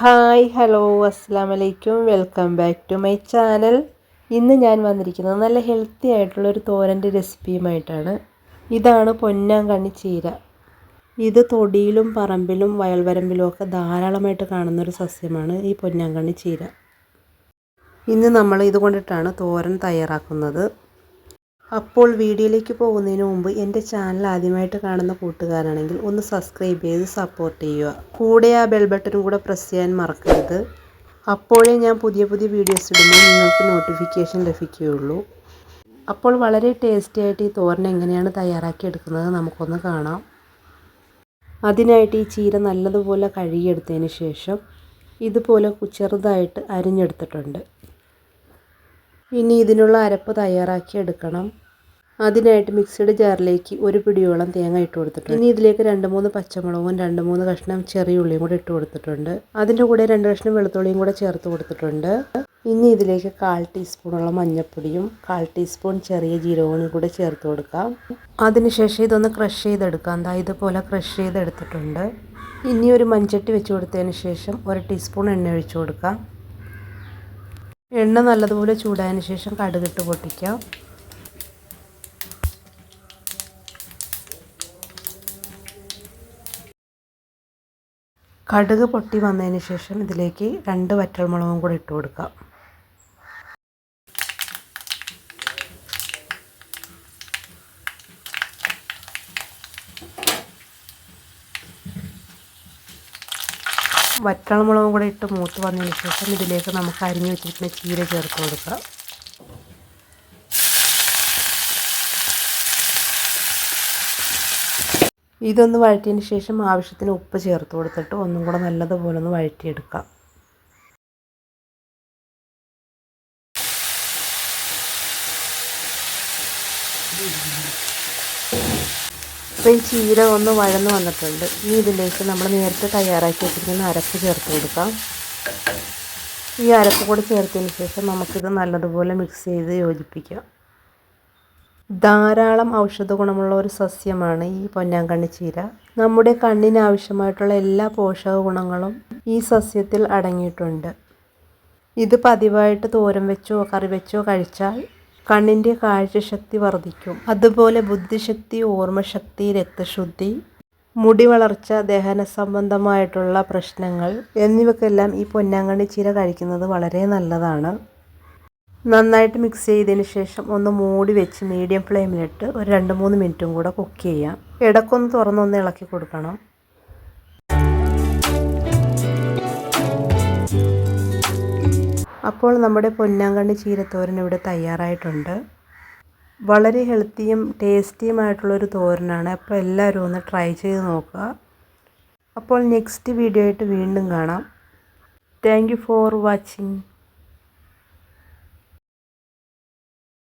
Hi hello അസ്സലാമലൈക്കും welcome back to my channel. ഇന്ന് ഞാൻ വന്നിരിക്കുന്നത് നല്ല ഹെൽത്തി ആയിട്ടുള്ളൊരു തോരൻ്റെ റെസിപ്പിയുമായിട്ടാണ്. ഇതാണ് പൊന്നാങ്കണ്ണി ചീര. ഇത് തൊടിയിലും പറമ്പിലും വയൽവരമ്പിലും ഒക്കെ ധാരാളമായിട്ട് കാണുന്നൊരു സസ്യമാണ് ഈ പൊന്നാങ്കണ്ണി ചീര. ഇന്ന് നമ്മൾ ഇതുകൊണ്ടിട്ടാണ് തോരൻ തയ്യാറാക്കുന്നത്. അപ്പോൾ വീഡിയോയിലേക്ക് പോകുന്നതിന് മുമ്പ് എൻ്റെ ചാനൽ ആദ്യമായിട്ട് കാണുന്ന കൂട്ടുകാരാണെങ്കിൽ ഒന്ന് സബ്സ്ക്രൈബ് ചെയ്ത് സപ്പോർട്ട് ചെയ്യുക. കൂടെ ആ ബെൽ ബട്ടനും കൂടെ പ്രസ് ചെയ്യാൻ മറക്കരുത്. അപ്പോഴേ ഞാൻ പുതിയ പുതിയ വീഡിയോസ് ഇടുമ്പോൾ നിങ്ങൾക്ക് നോട്ടിഫിക്കേഷൻ ലഭിക്കുകയുള്ളൂ. അപ്പോൾ വളരെ ടേസ്റ്റി ആയിട്ട് ഈ തോരൻ എങ്ങനെയാണ് തയ്യാറാക്കി എടുക്കുന്നത് നമുക്കൊന്ന് കാണാം. അതിനായിട്ട് ഈ ചീര നല്ലതുപോലെ കഴുകിയെടുത്തതിന് ശേഷം ഇതുപോലെ ചെറുതായിട്ട് അരിഞ്ഞെടുത്തിട്ടുണ്ട്. ഇനി ഇതിനുള്ള അരപ്പ് തയ്യാറാക്കി എടുക്കണം. അതിനായിട്ട് മിക്സിയുടെ ജാറിലേക്ക് ഒരു പിടിയോളം തേങ്ങ ഇട്ട് കൊടുത്തിട്ടുണ്ട്. ഇനി ഇതിലേക്ക് 2-3 പച്ചമുളകും 2-3 കഷ്ണം ചെറിയ ഉള്ളിയും കൂടെ ഇട്ട് കൊടുത്തിട്ടുണ്ട്. അതിൻ്റെ കൂടെ 2 കഷ്ണം വെളുത്തുള്ളിയും കൂടെ ചേർത്ത് കൊടുത്തിട്ടുണ്ട്. ഇനി ഇതിലേക്ക് 1/4 ടീസ്പൂണോളം മഞ്ഞൾപ്പൊടിയും 1/4 ടീസ്പൂൺ ചെറിയ ജീരകവും കൂടെ ചേർത്ത് കൊടുക്കാം. അതിനുശേഷം ഇതൊന്ന് ക്രഷ് ചെയ്തെടുക്കാം. ഇതുപോലെ ക്രഷ് ചെയ്തെടുത്തിട്ടുണ്ട്. ഇനി ഒരു മൺചട്ടി വെച്ച് കൊടുത്തതിന് ശേഷം 1 ടീസ്പൂൺ എണ്ണ ഒഴിച്ചു കൊടുക്കാം. എണ്ണ നല്ലതുപോലെ ചൂടായതിന് ശേഷം കടുകിട്ട് പൊട്ടിക്കാം. കടുക് പൊട്ടി വന്നതിന് ശേഷം ഇതിലേക്ക് 2 വറ്റൽമുളകും കൂടി ഇട്ട് കൊടുക്കാം. വറ്റൽമുളകും കൂടെ ഇട്ട് മൂത്ത് വന്നതിന് ശേഷം ഇതിലേക്ക് നമുക്ക് അരിഞ്ഞു വെച്ചിരിക്കുന്ന ചീര ചേർത്ത് കൊടുക്കാം. ഇതൊന്ന് വഴറ്റിയതിന് ശേഷം ആവശ്യത്തിന് ഉപ്പ് ചേർത്ത് കൊടുത്തിട്ട് ഒന്നും കൂടെ നല്ലതുപോലെ ഒന്ന് വഴറ്റിയെടുക്കാം. അപ്പോൾ ഈ ചീര ഒന്ന് വഴന്ന് വന്നിട്ടുണ്ട്. ഇനി ഇതിലേക്ക് നമ്മൾ നേരത്തെ തയ്യാറാക്കി വെച്ചിരിക്കുന്ന അരപ്പ് ചേർത്ത് കൊടുക്കാം. ഈ അരപ്പ് കൂടി ചേർത്തതിന് ശേഷം നമുക്കിത് നല്ലതുപോലെ മിക്സ് ചെയ്ത് യോജിപ്പിക്കാം. ധാരാളം ഔഷധ ഗുണമുള്ള ഒരു സസ്യമാണ് ഈ പൊന്നാങ്കണ്ണി ചീര. നമ്മുടെ കണ്ണിന് ആവശ്യമായിട്ടുള്ള എല്ലാ പോഷക ഗുണങ്ങളും ഈ സസ്യത്തിൽ അടങ്ങിയിട്ടുണ്ട്. ഇത് പതിവായിട്ട് തോരൻ വെച്ചോ കറി വെച്ചോ കഴിച്ചാൽ കണ്ണിൻ്റെ കാഴ്ചശക്തി വർദ്ധിക്കും. അതുപോലെ ബുദ്ധിശക്തി, ഓർമ്മശക്തി, രക്തശുദ്ധി, മുടി വളർച്ച, ദഹന സംബന്ധമായിട്ടുള്ള പ്രശ്നങ്ങൾ എന്നിവയ്ക്കെല്ലാം ഈ പൊന്നാങ്കണ്ണി ചീര കഴിക്കുന്നത് വളരെ നല്ലതാണ്. നന്നായിട്ട് മിക്സ് ചെയ്തതിന് ശേഷം ഒന്ന് മൂടി വെച്ച് മീഡിയം ഫ്ലെയിമിലിട്ട് ഒരു 2-3 മിനിറ്റും കൂടെ കുക്ക് ചെയ്യാം. ഇടയ്ക്കൊന്ന് തുറന്നൊന്ന് ഇളക്കി കൊടുക്കണം. അപ്പോൾ നമ്മുടെ പൊന്നാങ്കണ്ണി ചീരത്തോരൻ ഇവിടെ തയ്യാറായിട്ടുണ്ട്. വളരെ ഹെൽത്തിയും ടേസ്റ്റിയുമായിട്ടുള്ളൊരു തോരനാണ്. അപ്പോൾ എല്ലാവരും ഒന്ന് ട്രൈ ചെയ്ത് നോക്കുക. അപ്പോൾ നെക്സ്റ്റ് വീഡിയോ ആയിട്ട് വീണ്ടും കാണാം. Thank you for watching.